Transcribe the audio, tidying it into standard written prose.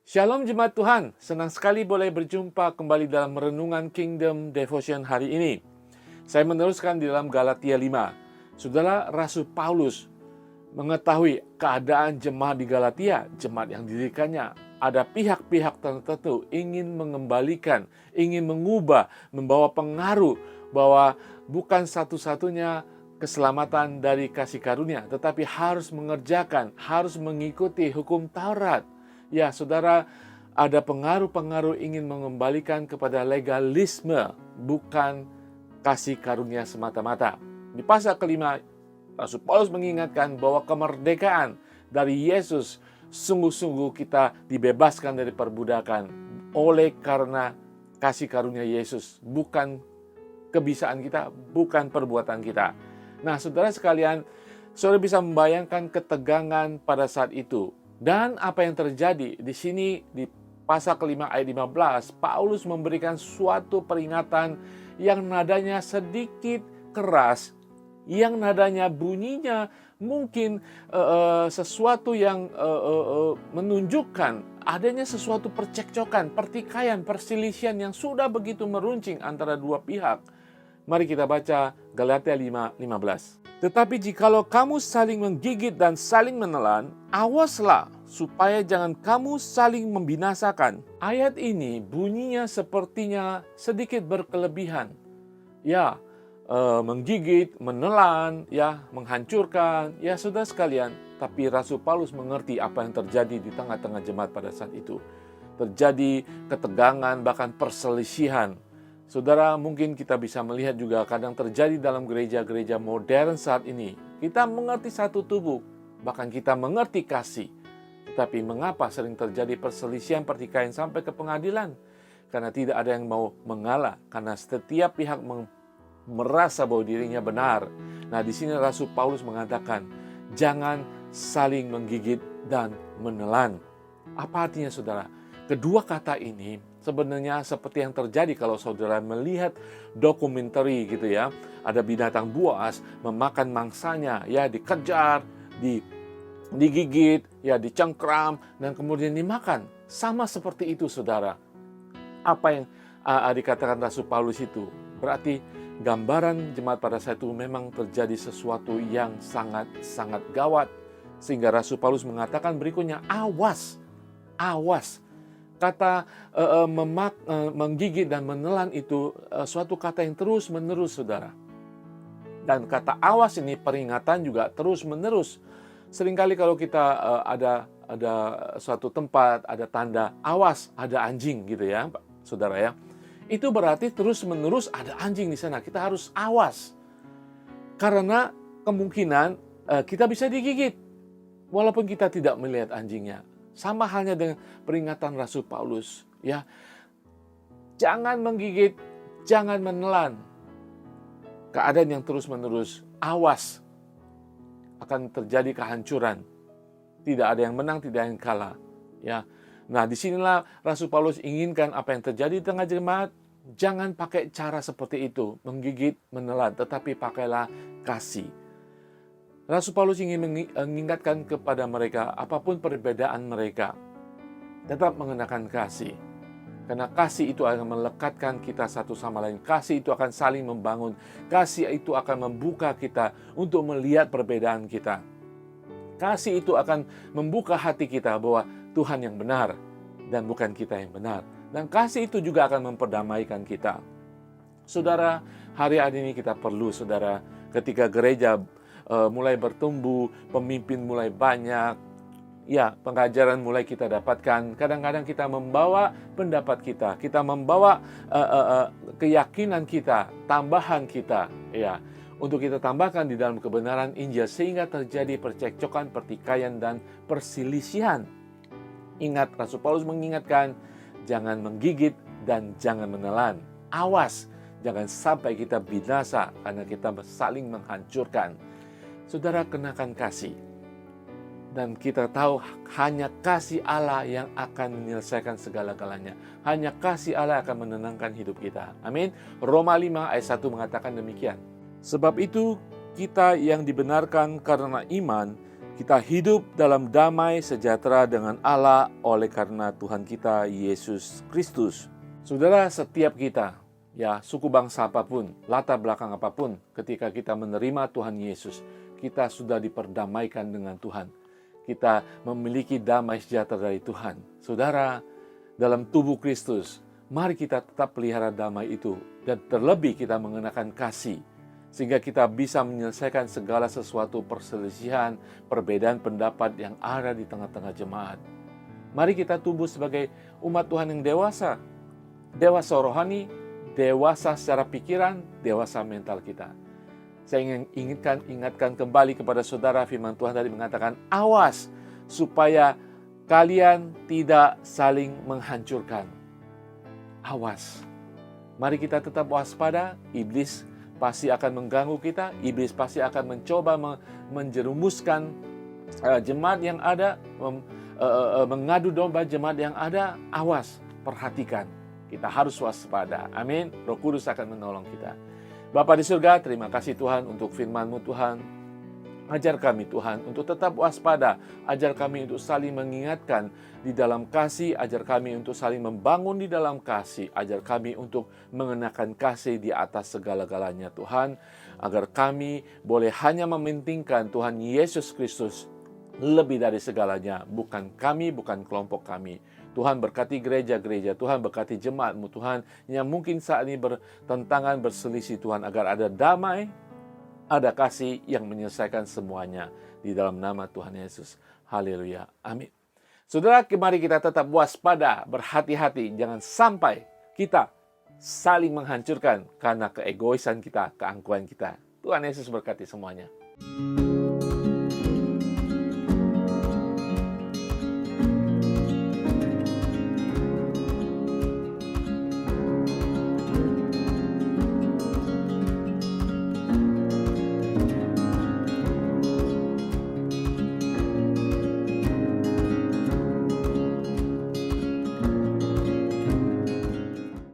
Shalom jemaat Tuhan, senang sekali boleh berjumpa kembali dalam Renungan Kingdom Devotion hari ini. Saya meneruskan di dalam Galatia 5. Saudara, Rasul Paulus mengetahui keadaan jemaat di Galatia, jemaat yang didirikannya. Ada pihak-pihak tertentu ingin mengembalikan, ingin mengubah, membawa pengaruh bahwa bukan satu-satunya keselamatan dari kasih karunia, tetapi harus mengerjakan, harus mengikuti hukum Taurat. Ya, saudara, ada pengaruh-pengaruh ingin mengembalikan kepada legalisme, bukan kasih karunia semata-mata. Di pasal kelima, Rasul Paulus mengingatkan bahwa kemerdekaan dari Yesus sungguh-sungguh kita dibebaskan dari perbudakan oleh karena kasih karunia Yesus, bukan kebisaan kita, bukan perbuatan kita. Nah, saudara sekalian, saudara bisa membayangkan ketegangan pada saat itu. Dan apa yang terjadi di sini di pasal kelima ayat 15, Paulus memberikan suatu peringatan yang nadanya sedikit keras, yang nadanya bunyinya mungkin sesuatu yang menunjukkan adanya sesuatu percekcokan, pertikaian, perselisihan yang sudah begitu meruncing antara dua pihak. Mari kita baca Galatia 5:15. Tetapi jikalau kamu saling menggigit dan saling menelan, awaslah supaya jangan kamu saling membinasakan. Ayat ini bunyinya sepertinya sedikit berkelebihan. Ya, menggigit, menelan, ya, menghancurkan, ya saudara sekalian. Tapi Rasul Paulus mengerti apa yang terjadi di tengah-tengah jemaat pada saat itu. Terjadi ketegangan, bahkan perselisihan. Saudara, mungkin kita bisa melihat juga kadang terjadi dalam gereja-gereja modern saat ini. Kita mengerti satu tubuh, bahkan kita mengerti kasih. Tetapi mengapa sering terjadi perselisihan, pertikaian sampai ke pengadilan? Karena tidak ada yang mau mengalah, karena setiap pihak merasa bahwa dirinya benar. Nah, di sini Rasul Paulus mengatakan, jangan saling menggigit dan menelan. Apa artinya, saudara? Kedua kata ini sebenarnya seperti yang terjadi kalau saudara melihat dokumenter gitu ya. Ada binatang buas memakan mangsanya, ya dikejar, digigit, ya dicengkram, dan kemudian dimakan. Sama seperti itu, saudara. Apa yang dikatakan Rasul Paulus itu berarti gambaran jemaat pada saat itu memang terjadi sesuatu yang sangat-sangat gawat. Sehingga Rasul Paulus mengatakan berikutnya, awas. Kata menggigit dan menelan itu suatu kata yang terus-menerus, saudara. Dan kata awas ini peringatan juga terus-menerus. Seringkali kalau kita ada suatu tempat, ada tanda awas, ada anjing gitu ya, saudara ya. Itu berarti terus-menerus ada anjing di sana. Kita harus awas. Karena kemungkinan kita bisa digigit walaupun kita tidak melihat anjingnya. Sama halnya dengan peringatan Rasul Paulus, ya. Jangan menggigit, jangan menelan. Keadaan yang terus-menerus, awas. Akan terjadi kehancuran. Tidak ada yang menang, tidak ada yang kalah, ya. Nah, disinilah Rasul Paulus inginkan apa yang terjadi di tengah jemaat. Jangan pakai cara seperti itu, menggigit, menelan, tetapi pakailah kasih. Rasul Paulus ingin mengingatkan kepada mereka, apapun perbedaan mereka, tetap mengenakan kasih. Karena kasih itu akan melekatkan kita satu sama lain. Kasih itu akan saling membangun. Kasih itu akan membuka kita untuk melihat perbedaan kita. Kasih itu akan membuka hati kita bahwa Tuhan yang benar dan bukan kita yang benar. Dan kasih itu juga akan memperdamaikan kita. Saudara, hari ini kita perlu, saudara, ketika gereja mulai bertumbuh, pemimpin mulai banyak, ya, pengajaran mulai kita dapatkan. Kadang-kadang kita membawa pendapat kita membawa keyakinan kita, tambahan kita, ya, untuk kita tambahkan di dalam kebenaran Injil sehingga terjadi percekcokan, pertikaian, dan perselisihan. Ingat, Rasul Paulus mengingatkan, jangan menggigit dan jangan menelan. Awas, jangan sampai kita binasa karena kita saling menghancurkan. Saudara, kenakan kasih. Dan kita tahu hanya kasih Allah yang akan menyelesaikan segala-galanya. Hanya kasih Allah akan menenangkan hidup kita. Amin. Roma 5 ayat 1 mengatakan demikian. Sebab itu kita yang dibenarkan karena iman, Kita hidup dalam damai sejahtera dengan Allah oleh karena Tuhan kita Yesus Kristus. Saudara, setiap kita, ya suku bangsa apapun, latar belakang apapun, ketika kita menerima Tuhan Yesus, kita sudah diperdamaikan dengan Tuhan. Kita memiliki damai sejahtera dari Tuhan. Saudara, dalam tubuh Kristus, mari kita tetap pelihara damai itu. Dan terlebih kita mengenakan kasih, sehingga kita bisa menyelesaikan segala sesuatu perselisihan, perbedaan pendapat yang ada di tengah-tengah jemaat. Mari kita tumbuh sebagai umat Tuhan yang dewasa. Dewasa rohani, dewasa secara pikiran, dewasa mental kita. Saya ingin ingatkan kembali kepada saudara, firman Tuhan tadi mengatakan, awas supaya kalian tidak saling menghancurkan. Awas. Mari kita tetap waspada, iblis pasti akan mengganggu kita, iblis pasti akan mencoba menjerumuskan jemaat yang ada, mengadu domba jemaat yang ada. Awas, perhatikan, kita harus waspada. Amin. Roh Kudus akan menolong kita. Bapa di surga, terima kasih Tuhan untuk firman-Mu Tuhan. Ajar kami Tuhan untuk tetap waspada, ajar kami untuk saling mengingatkan di dalam kasih, ajar kami untuk saling membangun di dalam kasih, ajar kami untuk mengenakan kasih di atas segala-galanya Tuhan, agar kami boleh hanya mementingkan Tuhan Yesus Kristus lebih dari segalanya, bukan kami, bukan kelompok kami. Tuhan berkati gereja-gereja, Tuhan berkati jemaat-Mu Tuhan, yang mungkin saat ini bertentangan, berselisih Tuhan, agar ada damai, ada kasih yang menyelesaikan semuanya di dalam nama Tuhan Yesus. Haleluya. Amin. Saudara, mari kita tetap waspada, berhati-hati. Jangan sampai kita saling menghancurkan karena keegoisan kita, keangkuhan kita. Tuhan Yesus berkati semuanya.